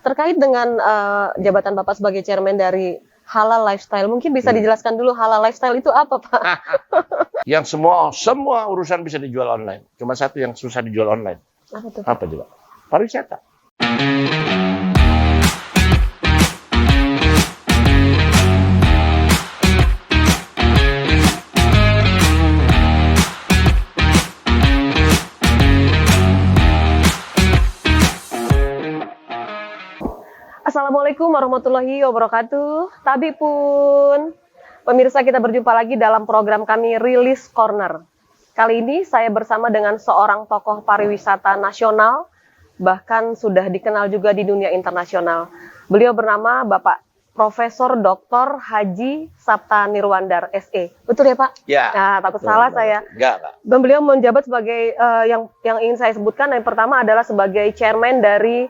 Terkait dengan jabatan Bapak sebagai chairman dari Halal Lifestyle, mungkin bisa dijelaskan dulu Halal Lifestyle itu apa, Pak? Yang semua urusan bisa dijual online. Cuma satu yang susah dijual online. Apa tuh? Apa coba? Pariwisata. Assalamualaikum warahmatullahi wabarakatuh. Tabi pun, pemirsa, kita berjumpa lagi dalam program kami Release Corner. Kali ini saya bersama dengan seorang tokoh pariwisata nasional, bahkan sudah dikenal juga di dunia internasional. Beliau bernama Bapak Profesor Dr. Haji Sapta Nirwandar SE. Betul ya, Pak? Ya. Nah, takut salah saya. Enggak, Pak. Dan beliau menjabat sebagai yang ingin saya sebutkan, yang pertama adalah sebagai chairman dari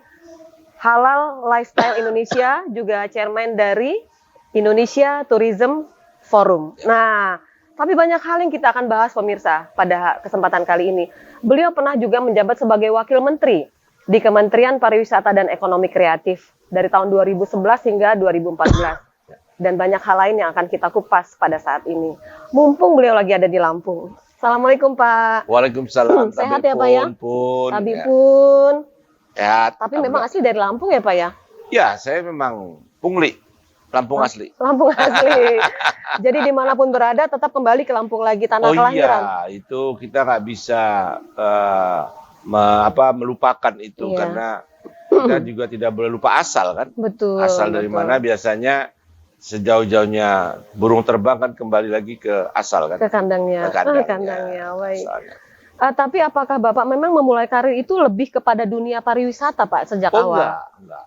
Halal Lifestyle Indonesia, juga chairman dari Indonesia Tourism Forum. Nah, tapi banyak hal yang kita akan bahas, pemirsa, pada kesempatan kali ini. Beliau pernah juga menjabat sebagai wakil menteri di Kementerian Pariwisata dan Ekonomi Kreatif dari tahun 2011 hingga 2014. Dan banyak hal lain yang akan kita kupas pada saat ini. Mumpung beliau lagi ada di Lampung. Assalamualaikum, Pak. Waalaikumsalam. Sehat ya, Pak ya? Tabi Ya. pun. Ya, Tapi memang asli dari Lampung ya, Pak ya? Ya, saya memang pungli. Lampung asli. Lampung asli. Jadi dimanapun berada tetap kembali ke Lampung lagi, tanah kelahiran. Iya, itu kita nggak bisa melupakan itu karena kita juga tidak boleh lupa asal kan. Betul. Asal dari mana biasanya sejauh-jauhnya burung terbang kan kembali lagi ke asal kan. Ke kandangnya. Ke kandangnya. Baik. Tapi apakah Bapak memang memulai karir itu lebih kepada dunia pariwisata, Pak, sejak awal? Enggak.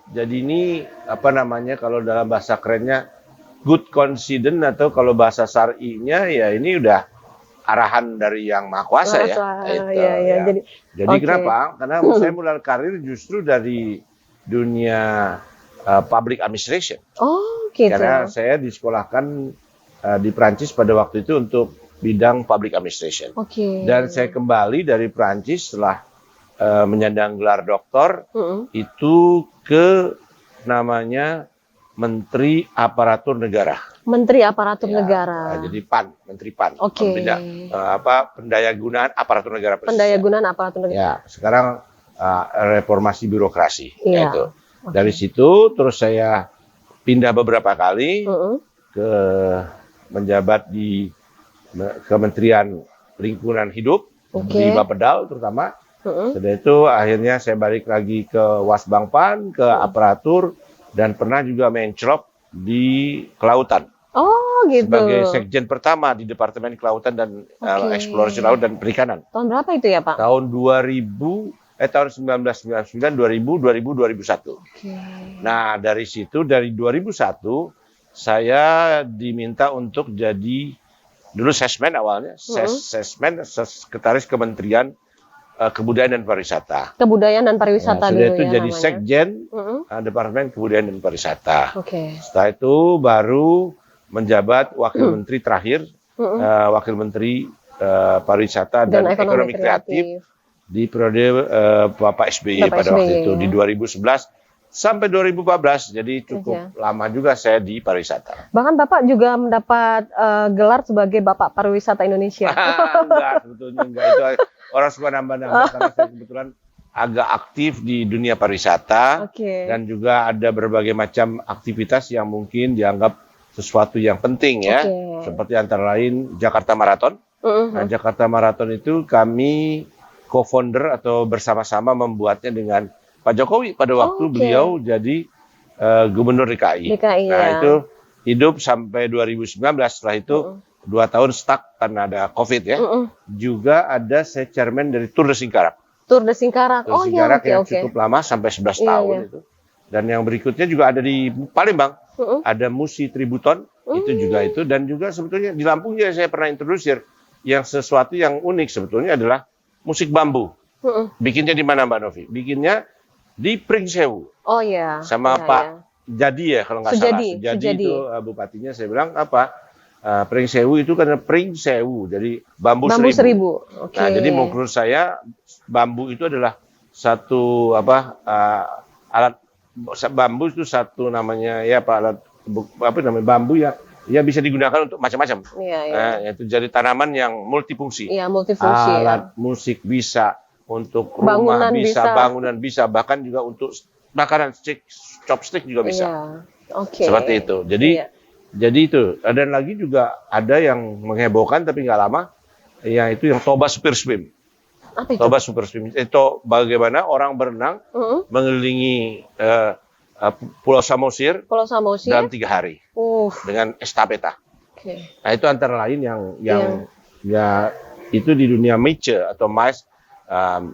Jadi ini kalau dalam bahasa kerennya good coincidence, atau kalau bahasa syar'inya ya ini udah arahan dari Yang Maha Kuasa ya. Ya. Jadi kenapa? Karena saya mulai karir justru dari dunia public administration. Oh, gitu. Karena saya disekolahkan di Prancis pada waktu itu untuk bidang public administration. Dan saya kembali dari Prancis setelah menyandang gelar doktor itu ke namanya Menteri Aparatur Negara. Menteri Aparatur Negara. Jadi Menteri PAN. Pendayagunaan Aparatur Negara. Pendayagunaan Aparatur Negara. Ya, sekarang reformasi birokrasi. Iya. Itu. Dari situ terus saya pindah beberapa kali ke menjabat di Kementerian Lingkungan Hidup di Bapedal terutama. Setelah itu akhirnya saya balik lagi ke Wasbangpan, ke aparatur, dan pernah juga mencrop di kelautan. Oh, gitu. Sebagai sekjen pertama di Departemen Kelautan dan Eksplorasi Laut dan Perikanan. Tahun berapa itu ya, Pak? Tahun 1999, 2000, 2001. Nah, dari situ dari 2001 saya diminta untuk jadi dulu sesmen awalnya, sesmen Sekretaris Kementerian Kebudayaan dan Pariwisata. Kebudayaan dan Pariwisata dulu sudah itu ya jadi namanya. Sekjen Departemen Kebudayaan dan Pariwisata. Setelah itu baru menjabat Wakil Menteri terakhir, Wakil Menteri Pariwisata dan Ekonomi Kreatif di periode Bapak SBY pada waktu itu di 2011 sampai 2014, jadi cukup lama juga saya di pariwisata. Bahkan Bapak juga mendapat gelar sebagai Bapak Pariwisata Indonesia. Enggak, sebetulnya enggak. Itu orang suka nambah-nambah karena saya kebetulan agak aktif di dunia pariwisata dan juga ada berbagai macam aktivitas yang mungkin dianggap sesuatu yang penting ya. Seperti antara lain Jakarta Marathon. Nah, Jakarta Marathon itu kami co-founder atau bersama-sama membuatnya dengan Pak Jokowi pada waktu beliau jadi Gubernur DKI. Nah, itu hidup sampai 2019. Setelah itu 2 tahun stuck karena ada COVID ya. Juga ada saya chairman dari Tour de Singkarak. Tour de Singkarak. Yang cukup lama sampai 11 tahun itu. Dan yang berikutnya juga ada di Palembang. Ada Musi Tributon. Itu juga itu. Dan juga sebetulnya di Lampung juga saya pernah introducer yang sesuatu yang unik sebetulnya adalah musik bambu. Bikinnya di mana, Mbak Novi? Bikinnya di Pringsewu. Sama Pak Jadi ya kalau nggak salah. Sujadi itu bupatinya, saya bilang apa? Pringsewu itu karena Pringsewu, jadi bambu seribu. Nah, jadi menurut saya bambu itu adalah satu alat bambu itu satu namanya ya Pak alat apa namanya bambu ya bisa digunakan untuk macam-macam. Itu jadi tanaman yang multifungsi. Iya, multifungsi. Alat musik bisa, untuk rumah bisa, bangunan bisa, bahkan juga untuk makanan chopstick juga bisa. Seperti itu. Jadi itu. Dan lagi juga ada yang menghebohkan tapi nggak lama, yaitu yang toba super swim. Toba super swim itu bagaimana orang berenang mengelilingi Pulau Samosir dalam 3 hari dengan estafeta. Nah itu antara lain yang ya itu di dunia MICE atau MICE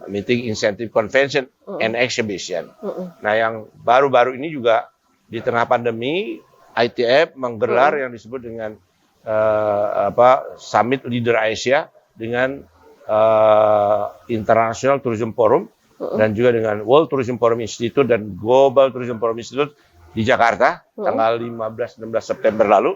Meeting Incentive Convention and Exhibition. Nah yang baru-baru ini juga di tengah pandemi ITF menggelar yang disebut dengan Summit Leader Asia dengan International Tourism Forum dan juga dengan World Tourism Forum Institute dan Global Tourism Forum Institute di Jakarta tanggal 15-16 September lalu.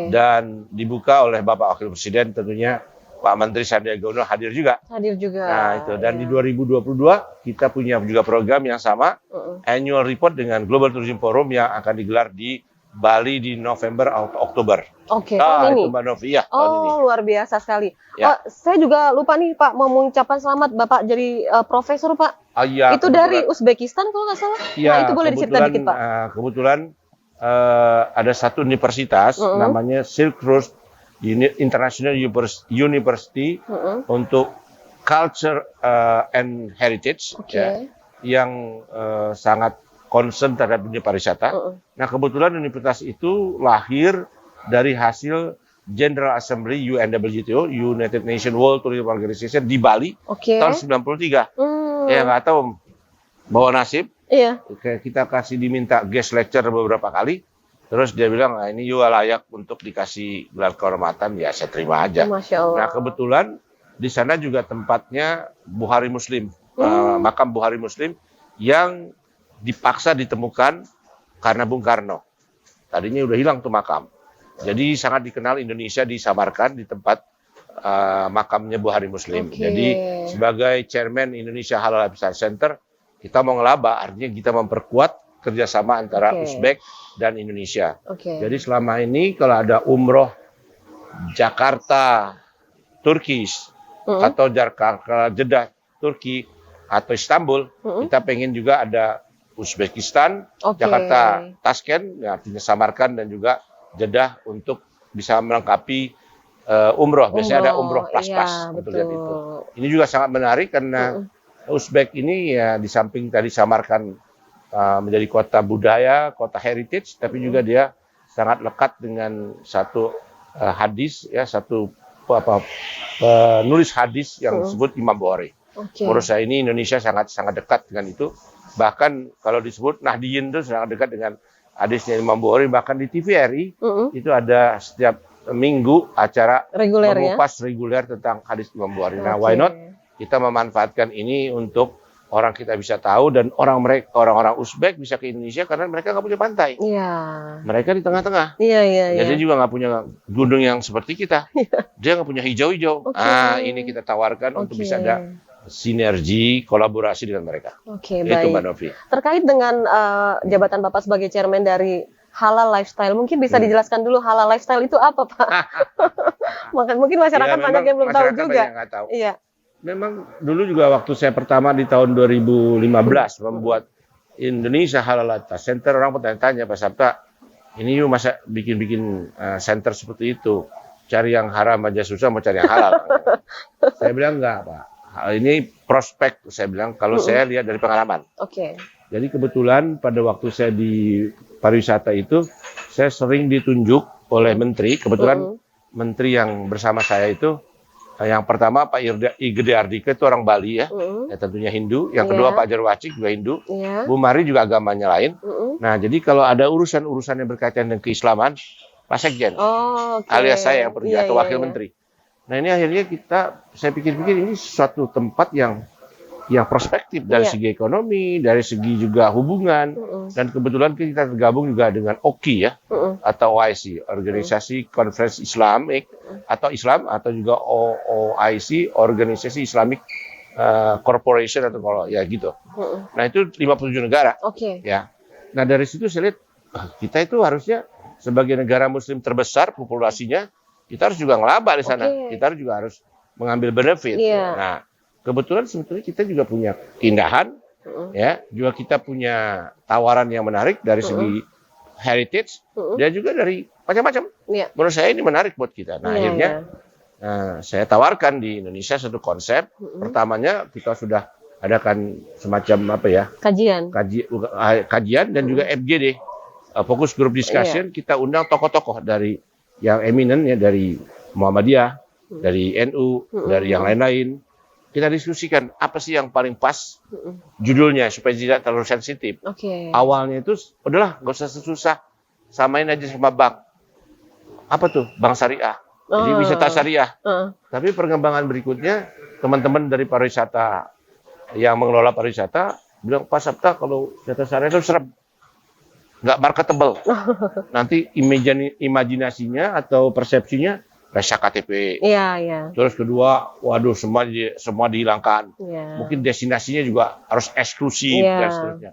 Dan dibuka oleh Bapak Wakil Presiden, tentunya Pak Menteri Sandiaga Uno hadir juga. Nah itu, dan di 2022 kita punya juga program yang sama, annual report dengan Global Tourism Forum yang akan digelar di Bali di November atau Oktober. Tahun ini? Itu Mbak Novi, ya. Luar biasa sekali. Saya juga lupa nih Pak, mau mengucapkan selamat Bapak jadi profesor Pak. Itu dari Uzbekistan kalau nggak salah. Nah itu boleh diceritain dikit Pak. Kebetulan ada satu universitas namanya Silk Road International University untuk Culture and Heritage, yang sangat concern terhadap dunia pariwisata. Nah kebetulan universitas itu lahir dari hasil General Assembly UNWTO, United Nations World Tourism Organization di Bali tahun 93. Ya nggak tahu, bawa nasib. Kita kasih diminta guest lecture beberapa kali. Terus dia bilang, nah, ini juga layak untuk dikasih gelar kehormatan. Ya saya terima aja. Masya Allah. Nah kebetulan di sana juga tempatnya Bukhari Muslim, makam Bukhari Muslim yang dipaksa ditemukan karena Bung Karno. Tadinya udah hilang tuh makam. Jadi sangat dikenal Indonesia di Samarkand di tempat makamnya Bukhari Muslim. Jadi sebagai chairman Indonesia Halal Lifestyle Center, kita mau ngelaba, artinya kita memperkuat kerjasama antara Uzbek dan Indonesia. Jadi selama ini kalau ada umroh Jakarta, Turkish, atau Jakarta, Jeddah, Turki, atau Istanbul, kita pengen juga ada Uzbekistan, Jakarta, Tashkent, ya, artinya Samarkand dan juga Jeddah untuk bisa melengkapi umroh. Biasanya ada umroh plus-plus untuk lihat itu. Ini juga sangat menarik karena Uzbek ini ya di samping tadi Samarkand menjadi kota budaya, kota heritage, tapi juga dia sangat lekat dengan satu hadis, ya satu penulis hadis yang disebut Imam Bukhari. Menurut saya ini Indonesia sangat dekat dengan itu. Bahkan kalau disebut Nahdiyin itu sangat dekat dengan hadisnya Imam Bukhari. Bahkan di TVRI itu ada setiap minggu acara mengupas reguler tentang hadis Imam Bukhari. Nah, why not kita memanfaatkan ini untuk orang kita bisa tahu, dan orang-orang Uzbek bisa ke Indonesia karena mereka nggak punya pantai. Mereka di tengah-tengah. Jadi juga nggak punya gunung yang seperti kita. Dia nggak punya hijau-hijau. Ini kita tawarkan untuk bisa ada sinergi, kolaborasi dengan mereka. Itu baik. Mbak Novi. Terkait dengan jabatan Bapak sebagai chairman dari Halal Lifestyle, mungkin bisa dijelaskan dulu Halal Lifestyle itu apa, Pak? Mungkin masyarakat banyak yang belum tahu juga. Memang dulu juga waktu saya pertama di tahun 2015 membuat Indonesia Halal Lifestyle Center, orang bertanya-tanya, Pak Sabta, ini yuk masa bikin center seperti itu, cari yang haram aja susah, mau cari yang halal. Saya bilang enggak, Pak. Ini prospek, saya bilang, kalau saya lihat dari pengalaman. Jadi kebetulan pada waktu saya di pariwisata itu, saya sering ditunjuk oleh menteri. Kebetulan menteri yang bersama saya itu, yang pertama Pak Igede Ardika itu orang Bali ya, tentunya Hindu. Yang kedua Pak Jarwacik juga Hindu. Bu Mari juga agamanya lain. Nah jadi kalau ada urusan-urusan yang berkaitan dengan keislaman, Pak Sekjen, alias saya yang pergi atau wakil menteri. Nah ini akhirnya saya pikir-pikir ini suatu tempat yang prospektif dari segi ekonomi, dari segi juga hubungan, dan kebetulan kita tergabung juga dengan OKI ya, atau OIC, Organisasi Konferensi Islamik, atau Islam, atau juga OIC, Organisasi Islamic Corporation, atau kalau ya gitu. Nah itu 57 negara. Ya. Nah dari situ saya lihat kita itu harusnya sebagai negara Muslim terbesar populasinya, kita harus juga ngelaba di sana. Kita juga harus mengambil benefit. Nah kebetulan sebetulnya kita juga punya keindahan, ya, juga kita punya tawaran yang menarik dari segi heritage, dan juga dari macam-macam. Menurut saya ini menarik buat kita. Nah akhirnya saya tawarkan di Indonesia satu konsep. Pertamanya kita sudah adakan semacam apa ya? Kajian dan juga FGD, fokus group discussion. Kita undang tokoh-tokoh dari yang eminent ya, dari Muhammadiyah, dari NU, dari yang lain-lain. Kita diskusikan apa sih yang paling pas judulnya supaya tidak terlalu sensitif. Awalnya itu udahlah nggak usah susah, samain aja sama bank. Apa tuh? Bank syariah. Jadi wisata syariah. Tapi perkembangan berikutnya teman-teman dari pariwisata yang mengelola pariwisata bilang, Pak Sabta kalau wisata syariah itu serem, nggak marketable. Nanti imajinasinya atau persepsinya rasa KTP. Terus kedua, waduh semua dihilangkan. Mungkin destinasinya juga harus eksklusif dan seterusnya.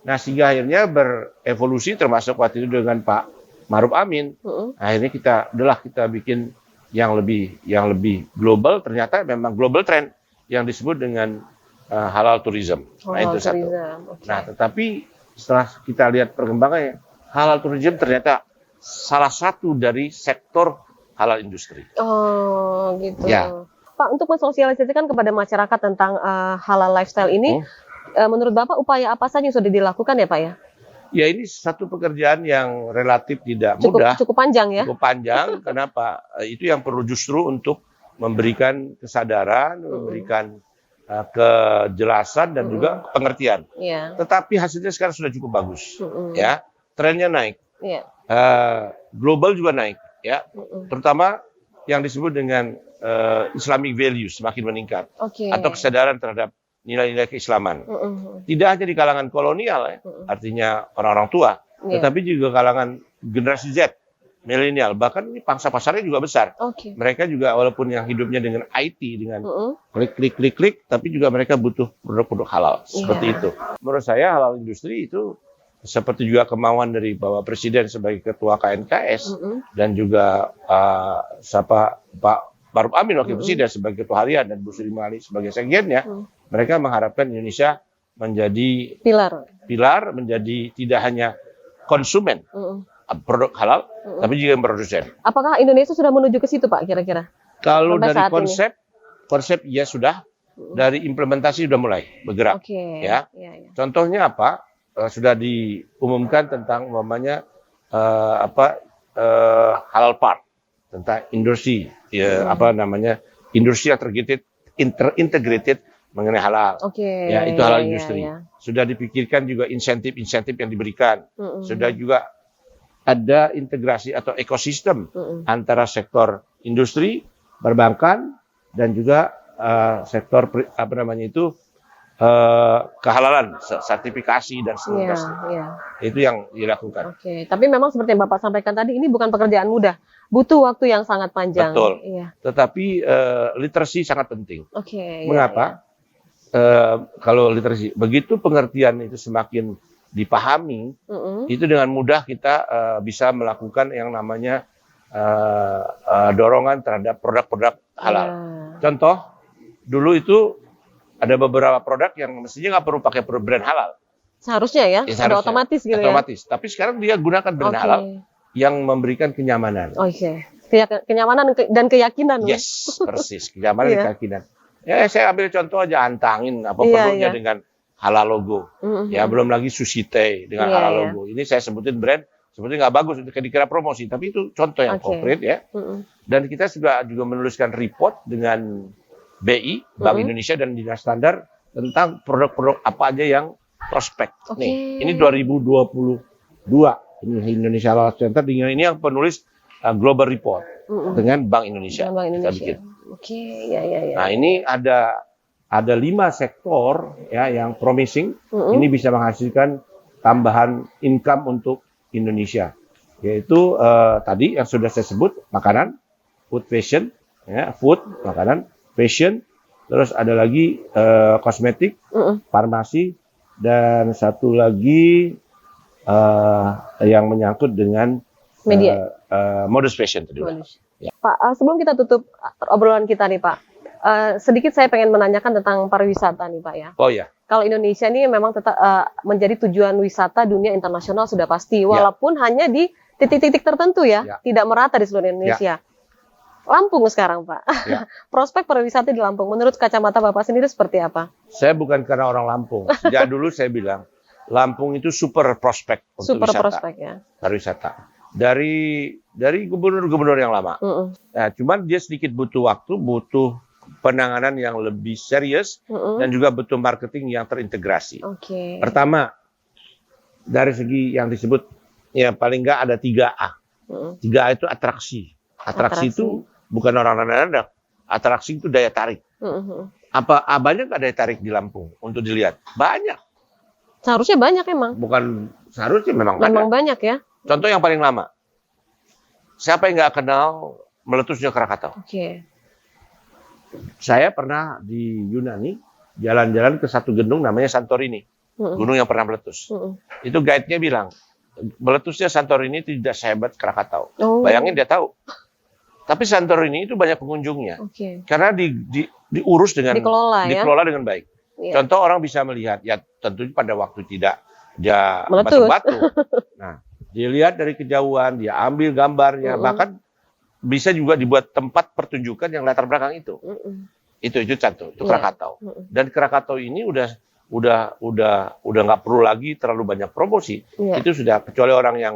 Nah sehingga akhirnya berevolusi termasuk waktu itu dengan Pak Maruf Amin. Akhirnya kita bikin yang lebih global. Ternyata memang global trend yang disebut dengan halal tourism. Nah itu satu. Nah tetapi setelah kita lihat perkembangannya, halal tourism ternyata salah satu dari sektor halal industri. Gitu. Pak, untuk mensosialisasikan kepada masyarakat tentang halal lifestyle ini, menurut Bapak upaya apa saja yang sudah dilakukan ya Pak ya? Ya ini satu pekerjaan yang relatif tidak mudah. Cukup panjang ya? Cukup panjang. Kenapa? Itu yang perlu justru untuk memberikan kesadaran, memberikan kejelasan dan juga pengertian. Tetapi hasilnya sekarang sudah cukup bagus. Ya, trennya naik. Global juga naik. Ya, terutama yang disebut dengan Islamic values semakin meningkat, atau kesadaran terhadap nilai-nilai keislaman. Tidak hanya di kalangan kolonial, ya, artinya orang-orang tua, tetapi juga kalangan generasi Z, milenial. Bahkan ini pangsa pasarnya juga besar. Mereka juga walaupun yang hidupnya dengan IT, dengan klik, tapi juga mereka butuh produk-produk halal seperti itu. Menurut saya halal industri itu seperti juga kemauan dari Bapak Presiden sebagai Ketua KNKS dan juga Pak Maruf Amin Wakil Presiden sebagai Ketua Harian dan Bu Sri Mulyani sebagai Sekjennya, mereka mengharapkan Indonesia menjadi pilar, menjadi tidak hanya konsumen produk halal, tapi juga produsen. Apakah Indonesia sudah menuju ke situ Pak kira-kira? Kalau dari konsep ya sudah, dari implementasi sudah mulai bergerak. Contohnya apa? Sudah diumumkan tentang umpamanya halal park, tentang industri industri yang integrated mengenai halal. Ya itu halal industri. Sudah dipikirkan juga insentif-insentif yang diberikan. Sudah juga ada integrasi atau ekosistem antara sektor industri, perbankan dan juga sektor kehalalan, sertifikasi dan seterusnya. Itu yang dilakukan. Tapi memang seperti yang Bapak sampaikan tadi, ini bukan pekerjaan mudah, butuh waktu yang sangat panjang. Betul. Tetapi literasi sangat penting. Mengapa? Kalau literasi, begitu pengertian itu semakin dipahami, itu dengan mudah kita bisa melakukan yang namanya dorongan terhadap produk-produk halal. Contoh, dulu itu ada beberapa produk yang mestinya nggak perlu pakai brand halal. Seharusnya ya, sudah otomatis gitu ya. Tapi sekarang dia gunakan brand halal yang memberikan kenyamanan. Kenyamanan dan keyakinan. Yes, persis. Kenyamanan dan keyakinan. Ya, saya ambil contoh aja Antangin, apa perlunya dengan halal logo. Ya, belum lagi Sushi Tei dengan halal logo. Ini saya sebutin brand, sebetulnya nggak bagus untuk dikira promosi, tapi itu contoh yang konkret ya. Dan kita juga menuliskan report dengan BI, Bank Indonesia dan Dinas Standar tentang produk-produk apa aja yang prospek. Nih, ini 2022. Ini Indonesia Halal Center, ini yang penulis Global Report dengan Bank Indonesia. Kita bikin. Nah, ini ada 5 sektor ya yang promising. Ini bisa menghasilkan tambahan income untuk Indonesia. Yaitu tadi yang sudah saya sebut, makanan, food fashion, ya, food, makanan, fashion, terus ada lagi kosmetik, farmasi, dan satu lagi yang menyangkut dengan media modus fashion tadi. Ya. Pak, sebelum kita tutup obrolan kita nih Pak, sedikit saya pengen menanyakan tentang pariwisata nih Pak ya. Oh ya. Kalau Indonesia ini memang tetap menjadi tujuan wisata dunia internasional sudah pasti, walaupun hanya di titik-titik tertentu ya, tidak merata di seluruh Indonesia. Lampung sekarang Pak, prospek pariwisata di Lampung, menurut kacamata Bapak sendiri seperti apa? Saya bukan karena orang Lampung, sejak dulu saya bilang, Lampung itu super prospek untuk super wisata, prospek ya. Pariwisata. Dari gubernur-gubernur yang lama. Nah, cuman dia sedikit butuh waktu, butuh penanganan yang lebih serius dan juga butuh marketing yang terintegrasi. Pertama, dari segi yang disebut ya paling nggak ada 3A. 3A itu atraksi. Atraksi itu bukan orang-orang ada. Atraksi itu daya tarik. Banyak nggak daya tarik di Lampung untuk dilihat? Banyak. Seharusnya banyak emang. Bukan seharusnya, memang banyak. Banyak ya. Contoh yang paling lama. Siapa yang nggak kenal meletusnya Krakatau? Saya pernah di Yunani jalan-jalan ke satu gunung namanya Santorini, gunung yang pernah meletus. Itu guide-nya bilang meletusnya Santorini tidak sehebat Krakatau. Bayangin dia tahu. Tapi Santorini itu banyak pengunjungnya, karena diurus dengan dikelola dengan baik. Contoh orang bisa melihat, ya tentunya pada waktu tidak batu-batu. Nah, dilihat dari kejauhan, dia ambil gambarnya, bahkan bisa juga dibuat tempat pertunjukan yang latar belakang itu. Itu contoh, itu Krakatau. Dan Krakatau ini udah nggak perlu lagi terlalu banyak promosi. Itu sudah, kecuali orang yang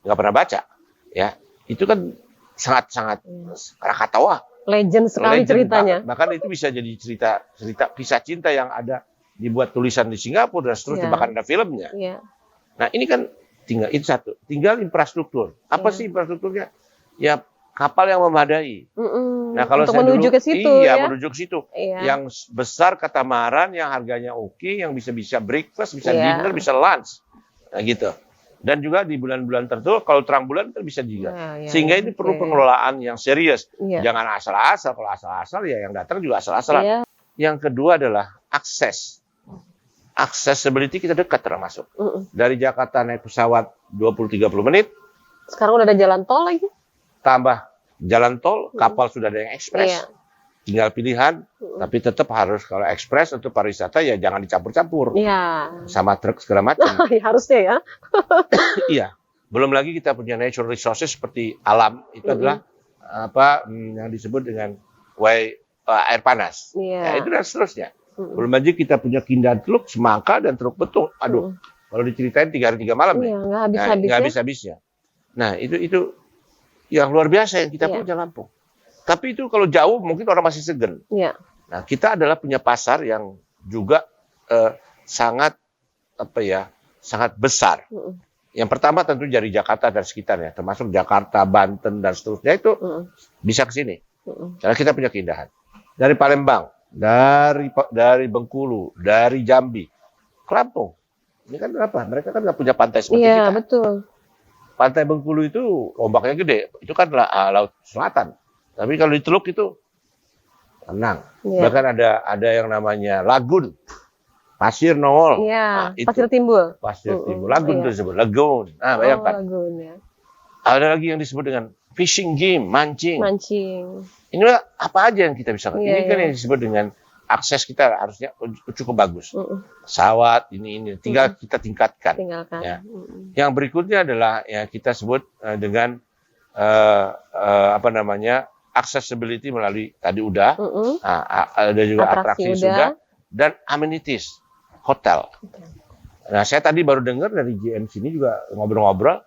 nggak pernah baca, ya itu kan sangat Krakatau. Legend sekali ceritanya. Bahkan itu bisa jadi cerita kisah cinta yang ada dibuat tulisan di Singapura dan seterusnya, bahkan ada filmnya. Nah ini kan tinggal infrastruktur. Apa sih infrastrukturnya? Ya kapal yang memadai. Nah kalau untuk menuju ke situ, menuju ke situ. Yang besar katamaran, yang harganya oke, yang bisa breakfast, bisa dinner, bisa lunch, nah gitu. Dan juga di bulan-bulan tertentu, kalau terang bulan kan bisa juga. Sehingga ini perlu pengelolaan yang serius. Jangan asal-asal. Kalau asal-asal ya yang datang juga asal-asalan. Yang kedua adalah akses. Accessibility kita dekat termasuk. Dari Jakarta naik pesawat 20-30 menit. Sekarang udah ada jalan tol lagi. Tambah jalan tol, kapal sudah ada yang ekspres. Tinggal pilihan, tapi tetap harus kalau ekspres untuk pariwisata ya jangan dicampur-campur. Sama truk segala macam. Harusnya ya. Iya. Belum lagi kita punya natural resources seperti alam, itu adalah yang disebut dengan air panas. Ya, itu dan seterusnya. Belum lagi kita punya Kindan Teluk, Semangka, dan Teluk Betung. Aduh, kalau diceritain 3 hari 3 malam nih. Nggak habis-habisnya. Nah, itu yang luar biasa yang kita punya Lampung. Tapi itu kalau jauh mungkin orang masih segan. Nah, kita adalah punya pasar yang juga sangat besar. Yang pertama tentu dari Jakarta dan sekitarnya, termasuk Jakarta, Banten dan seterusnya itu bisa ke sini. Karena kita punya keindahan. Dari Palembang, dari Bengkulu, dari Jambi, ke Lampung. Ini kan apa? Mereka kan nggak punya pantai seperti kita. Iya, betul. Pantai Bengkulu itu ombaknya gede, itu kan laut selatan. Tapi kalau di Teluk itu tenang. Bahkan ada yang namanya lagun, pasir nongol. Nah, pasir timbul. Pasir timbul, lagun itu disebut lagun. Nah, bayangkan. Lagun, ada lagi yang disebut dengan fishing game, mancing. Ini apa aja yang kita bisa. Ini kan yang disebut dengan akses kita harusnya cukup bagus. Pesawat ini tinggal kita tingkatkan. Ya. Yang berikutnya adalah ya kita sebut dengan accessibility melalui tadi udah, ada juga atraksi sudah, dan amenities hotel. Nah saya tadi baru dengar dari GM sini juga ngobrol-ngobrol,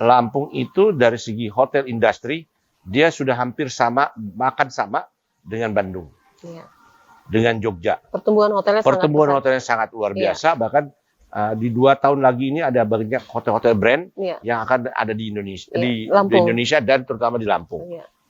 Lampung itu dari segi hotel industri dia sudah hampir sama dengan Bandung. Dengan Jogja. Pertumbuhan hotelnya sangat luar biasa. Bahkan di 2 tahun lagi ini ada banyak hotel-hotel brand yang akan ada di Indonesia, di Indonesia dan terutama di Lampung.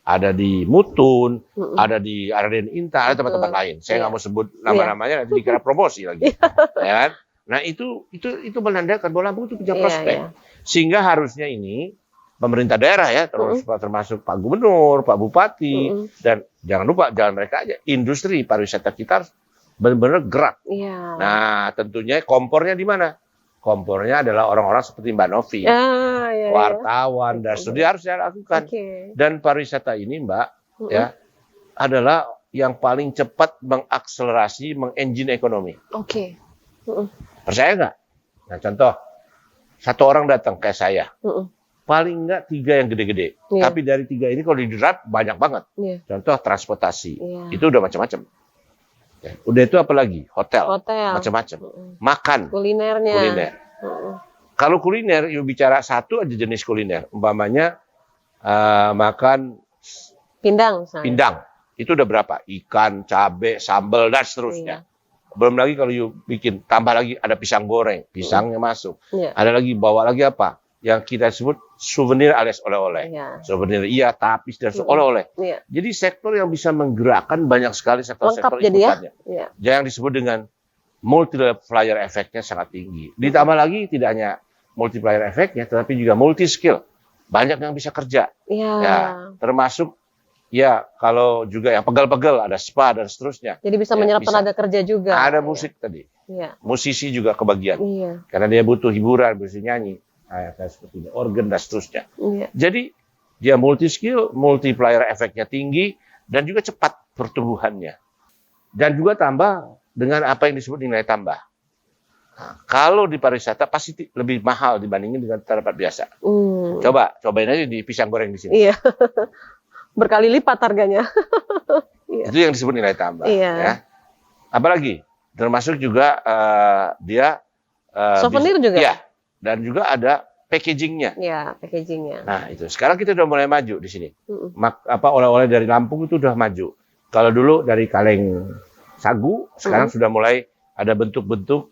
Ada di Mutun, ada di Raden Intan, ada tempat-tempat lain. Saya nggak mau sebut nama-namanya, nanti dikira promosi lagi. Ya kan? Nah itu menandakan bahwa Lampung itu punya prospek. Sehingga harusnya ini pemerintah daerah ya, termasuk Pak Gubernur, Pak Bupati, dan jangan lupa, jangan mereka aja, industri pariwisata kita harus benar-benar gerak. Nah, tentunya kompornya di mana? kompornya adalah orang-orang seperti Mbak Novi, wartawan, dan studi harus saya lakukan. Dan pariwisata ini, Mbak, ya adalah yang paling cepat mengakselerasi, mengengine ekonomi. Percaya nggak? Nah, contoh, satu orang datang kayak saya, paling nggak 3 yang gede-gede. Tapi dari 3 ini kalau diderap banyak banget. Contoh transportasi, itu udah macam-macam. Ya. Udah itu apa lagi? Hotel. Macam-macam. Makan. Kuliner. Kalau kuliner, you bicara satu aja jenis kuliner. Umpamanya makan pindang. Itu udah berapa? Ikan, cabai, sambal, dan seterusnya. Belum lagi kalau you bikin, tambah lagi ada pisang goreng. Pisangnya masuk. Ada lagi, bawa lagi apa? Yang kita sebut souvenir alias oleh-oleh. Souvenir iya, tapis, dan oleh-oleh. Jadi sektor yang bisa menggerakkan banyak sekali sektor-sektor ikutannya. Yang disebut dengan multiplier efeknya sangat tinggi. Ditambah lagi tidak hanya multiplier efeknya, tetapi juga multi skill. Banyak yang bisa kerja. Ya, termasuk ya kalau juga yang pegel-pegel, ada spa dan seterusnya. Jadi bisa menyerap tenaga kerja juga. Ada musik tadi. Musisi juga kebagian. Karena dia butuh hiburan, butuh nyanyi. Kayak seperti ini, organ dan seterusnya. Jadi dia multi skill, multiplier efeknya tinggi, dan juga cepat pertumbuhannya. Dan juga tambah dengan apa yang disebut nilai tambah. Nah, kalau di pariwisata pasti lebih mahal dibandingin dengan tempat biasa. Cobain aja di pisang goreng di sini. Berkali lipat harganya. Itu yang disebut nilai tambah. Ya. Apalagi termasuk juga dia souvenir juga. Ya. Dan juga ada packagingnya. Packagingnya. Nah itu. Sekarang kita udah mulai maju di sini. Oleh-oleh dari Lampung itu udah maju. Kalau dulu dari kaleng sagu, sekarang sudah mulai ada bentuk-bentuk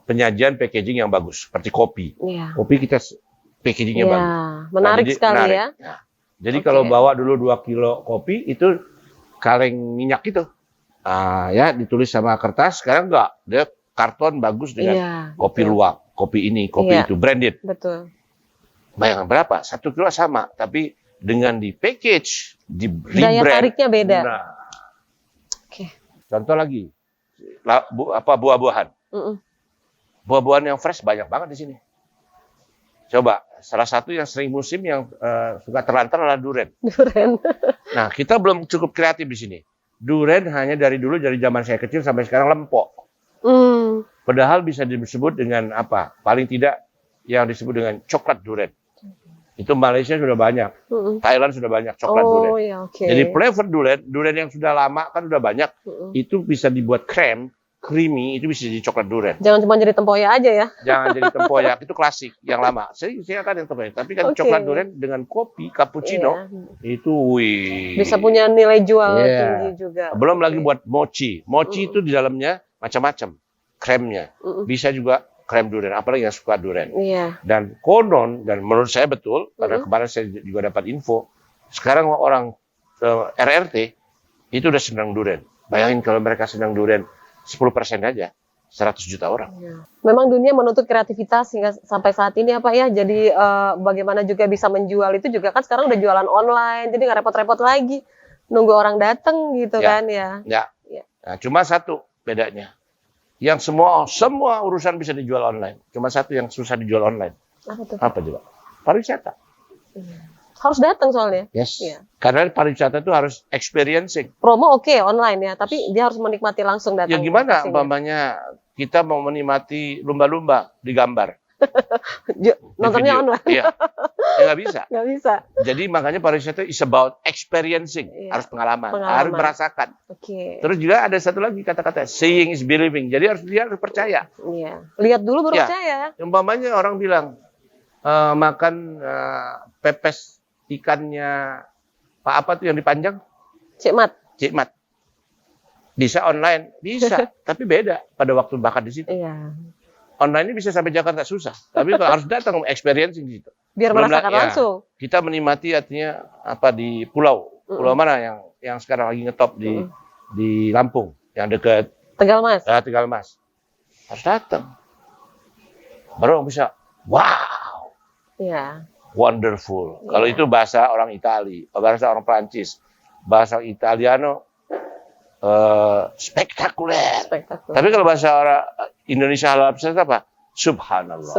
penyajian packaging yang bagus, seperti kopi. Kopi kita packagingnya bagus. Menarik sekali ya. Nah, jadi kalau bawa dulu 2 kilo kopi itu kaleng minyak itu, ya ditulis sama kertas. Sekarang enggak, dia karton bagus dengan kopi luwak, kopi ini, kopi itu, branded. Betul. Bayangkan berapa? 1 kilo sama, tapi dengan di package, di rebrand. Daya tariknya beda. Nah. Contoh lagi, buah-buahan. Buah-buahan yang fresh banyak banget di sini. Coba, salah satu yang sering musim yang suka terlantar adalah durian. Nah, kita belum cukup kreatif di sini. Durian hanya dari zaman saya kecil sampai sekarang lempok. Padahal bisa disebut dengan apa? Paling tidak yang disebut dengan coklat durian. Itu Malaysia sudah banyak, Thailand sudah banyak coklat durian. Jadi flavor durian yang sudah lama kan sudah banyak, itu bisa dibuat creamy, itu bisa jadi coklat durian. Jangan cuma jadi tempoyak aja ya. Jangan jadi tempoyak, itu klasik yang lama. Saya akan yang tempoyak, tapi kan coklat durian dengan kopi cappuccino itu bisa punya nilai jual tinggi juga. Belum lagi buat mochi. Mochi itu di dalamnya macam-macam kremnya. Bisa juga krem durian, apalagi yang suka durian. Dan konon, dan menurut saya betul, karena kemarin saya juga dapat info, sekarang orang RRT itu udah senang durian. Bayangin kalau mereka senang durian 10% aja, 100 juta orang. Memang dunia menuntut kreativitas hingga sampai saat ini ya Pak ya. Jadi bagaimana juga bisa menjual itu juga kan sekarang udah jualan online, jadi nggak repot-repot lagi nunggu orang datang gitu kan ya. Nah, cuma satu bedanya. Yang semua urusan bisa dijual online. Cuma satu yang susah dijual online. Apa tuh? Apa coba? Pariwisata. Harus datang soalnya. Yes. Karena pariwisata itu harus experiencing. Promo online ya, tapi dia harus menikmati langsung datang. Ya gimana umpamanya kita mau menikmati lumba-lumba di gambar. Nontonnya online. Iya. Ya nggak bisa. Nggak bisa. Jadi makanya pariwisata is about experiencing. Harus pengalaman. Harus merasakan. Terus juga ada satu lagi kata-kata, seeing is believing. Jadi dia harus percaya. Lihat dulu baru percaya. Umpamanya orang bilang makan pepes ikannya Pak apa tuh yang dipanjang? Cikmat. Bisa online, bisa, tapi beda pada waktu makan di situ. Online ini bisa sampai Jakarta susah, tapi kalau harus datang experiencing di situ. Biar merasakan langsung. Kita menikmati artinya apa di pulau mana yang sekarang lagi ngetop di Lampung, yang dekat Tegal Mas. Tegal Mas. Harus datang. Baru bisa, wow. Wonderful. Kalau itu bahasa orang Itali, bahasa orang Prancis, bahasa Italiano spektakuler. Tapi kalau bahasa orang Indonesia halal pariwisata apa? Subhanallah.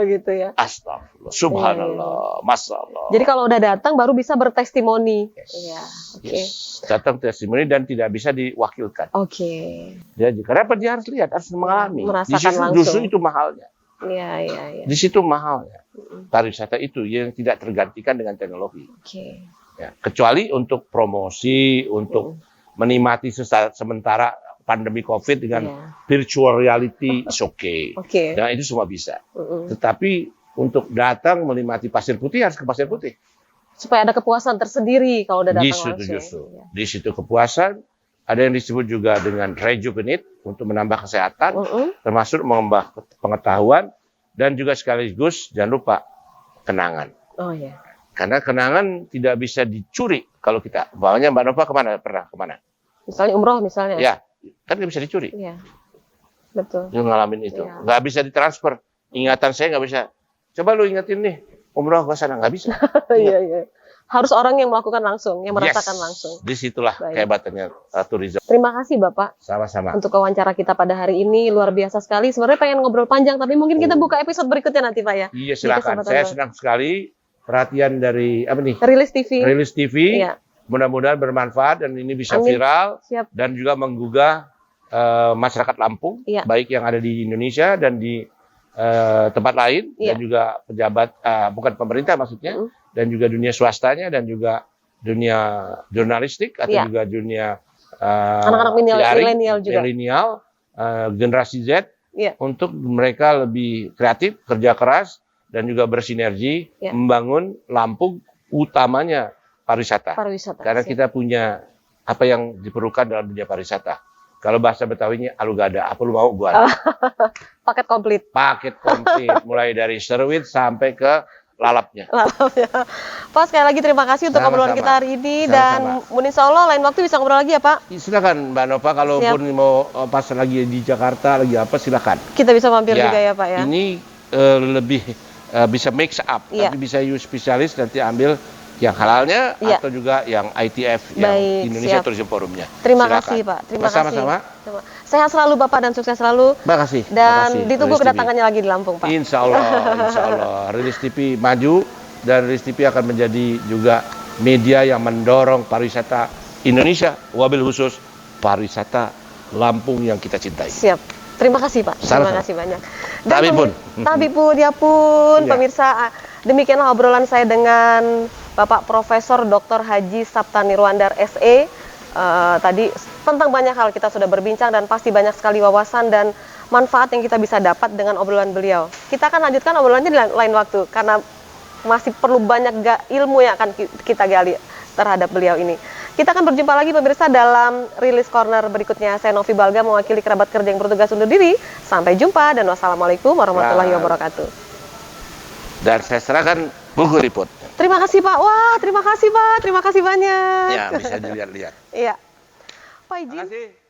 Gitu ya. Astagfirullah. Subhanallah. Masyaallah. Jadi kalau udah datang baru bisa bertestimoni. Yes. Iya. Oke. Yes. Datang testimoni dan tidak bisa diwakilkan. Oke. Jadi karena apa? Dia harus lihat, harus mengalami. Merasakan langsung. Justru itu mahalnya. Iya. Di situ mahalnya. Pariwisata itu yang tidak tergantikan dengan teknologi. Oke. Ya, kecuali untuk promosi, untuk menikmati sementara pandemi COVID dengan virtual reality, is okay. Dan itu semua bisa. Tetapi untuk datang menikmati Pasir Putih harus ke Pasir Putih. Supaya ada kepuasan tersendiri kalau udah datang langsung. Justru. Di situ kepuasan. Ada yang disebut juga dengan rejuvenate untuk menambah kesehatan, termasuk menambah pengetahuan, dan juga sekaligus jangan lupa kenangan. Oh iya. Karena kenangan tidak bisa dicuri kalau kita. Bawanya Mbak Nova pernah kemana? Misalnya umroh misalnya. Ya, kan nggak bisa dicuri. Iya, betul. Lu ngalamin itu, nggak bisa ditransfer. Ingatan saya nggak bisa. Coba lu ingetin nih, umroh ke sana nggak bisa. Iya. Harus orang yang melakukan langsung, yang merasakan langsung. Disitulah kehebatannya tourism. Terima kasih Bapak. Sama-sama. Untuk wawancara kita pada hari ini luar biasa sekali. Sebenarnya pengen ngobrol panjang, tapi mungkin kita buka episode berikutnya nanti Pak ya. Iya silakan. Saya senang sekali perhatian dari apa nih? Rilis TV. Rilis TV. Iya. Mudah-mudahan bermanfaat dan ini bisa viral. Siap. Dan juga menggugah masyarakat Lampung, baik yang ada di Indonesia dan di tempat lain, dan juga pejabat, bukan pemerintah maksudnya, dan juga dunia swastanya, dan juga dunia jurnalistik, atau juga dunia anak-anak milenial, generasi Z, untuk mereka lebih kreatif, kerja keras, dan juga bersinergi membangun Lampung, utamanya pariwisata. Karena kita punya apa yang diperlukan dalam dunia pariwisata. Kalau bahasa Betawinya alugada, apa lu mau gua? Paket komplit. Paket komplit, mulai dari seruit sampai ke lalapnya. Pak, sekali lagi terima kasih untuk obrolan kita hari ini. Dan insya Allah lain waktu bisa ngobrol lagi ya Pak. Silakan Mbak Nova, kalaupun mau pas lagi di Jakarta lagi apa silakan. Kita bisa mampir juga ya Pak ya. Ini lebih bisa mix up, nanti bisa use spesialis nanti ambil yang halalnya atau juga yang ITF, yang Indonesia Tourism Forumnya. Terima kasih Pak, terima kasih. Sama-sama. Sehat selalu Bapak dan sukses selalu. Terima kasih. Dan ditunggu kedatangannya lagi di Lampung Pak. Insya Allah. Rilis TV maju dan Rilis TV akan menjadi juga media yang mendorong pariwisata Indonesia, wabil khusus pariwisata Lampung yang kita cintai. Siap. Terima kasih Pak. Terima kasih banyak. Tabipun. Pemirsa, demikianlah obrolan saya dengan Bapak Profesor Dr. Haji Sapta Nirwandar SE. Tadi tentang banyak hal kita sudah berbincang dan pasti banyak sekali wawasan dan manfaat yang kita bisa dapat dengan obrolan beliau. Kita akan lanjutkan obrolannya di lain waktu karena masih perlu banyak ilmu yang akan kita gali terhadap beliau ini. Kita akan berjumpa lagi pemirsa dalam Rilis Corner berikutnya. Saya Novi Balga mewakili kerabat kerja yang bertugas undur diri. Sampai jumpa dan wassalamualaikum warahmatullahi wabarakatuh. Dan saya serahkan buku report. Terima kasih Pak. Wah, terima kasih Pak. Terima kasih banyak. Ya, bisa dilihat-lihat. Iya. Pak izin.